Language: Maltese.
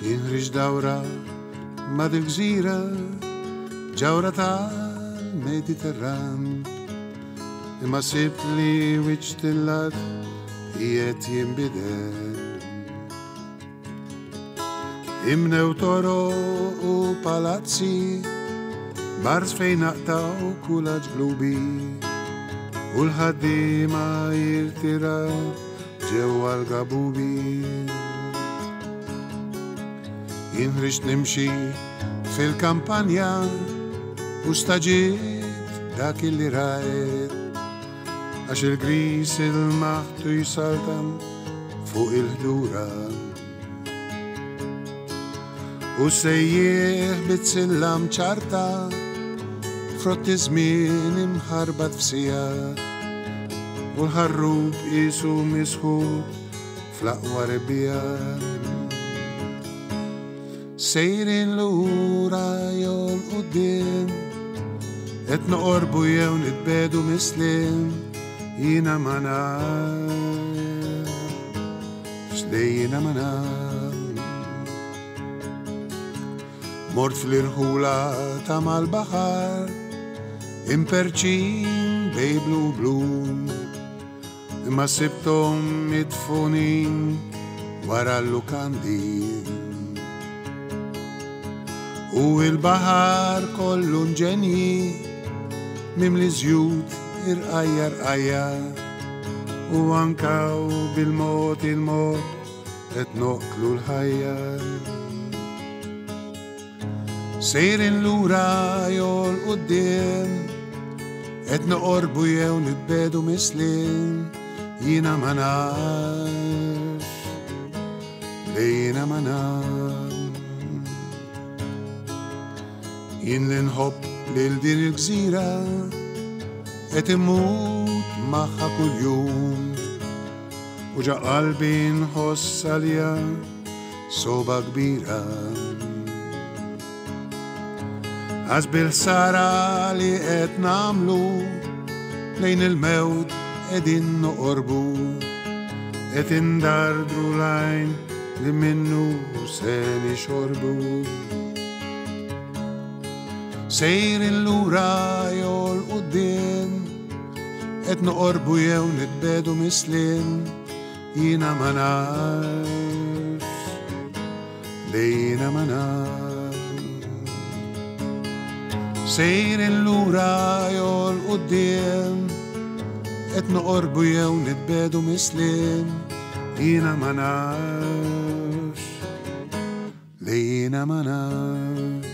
jinħriġ dawra ma' dil-gżira ġawra tal-Mediterran, imma sibt li wiċċ tillat jiet jinbidel. Imnew toro u palazzi bars fejn naqtaw kulaġ blubi u l-ħaddiema jirtiraw ġewwa l-gabubi. Jinħriġ nimxi fil-kampanja u staġibt dak li rajt għax il-gris il-maħtu jisaltam fuq il-ħdura u sejjieħ bit-sillam ċarta frotti żmien imħarbat f'sijat u l-ħarrub qisu misħub fl-aqwa rebbijat. Sejrin lura jew l-qudiem qed noqorbu jew nitbedu misliem jiena ma naf x'dejjina ma naf. Mort fl-irħula ta' mal-baħar imperċin bej blu imma sibtom midfunin wara l-lukandi u il-baħar kollu nġenji mimli żjud irqajja u ankaw bil-mot il-mot qed noqtlu l-ħajja. Sejrin lura jew l-qudiem qed noqorbu jew nitbedu misliem jiena ma nafx lejna ma naf. Jien li nħobb lil din il-gżira qed immut magħha kuljum u ġa qalbi nħoss għaliha soba kbira. Għaż bil-ħsara li qed nagħmlu lejn il-mewt qegħdin noqorbu qed indardru l-għajn li minnu se nixorbu. Sejrin lura jew l-qudiem qed noqorbu jew nitbedu misliem jiena ma nafx lejna ma naf. Sejrin lura jew l-qudiem qed noqorbu jew nitbedu misliem jiena ma nafx lejna ma naf.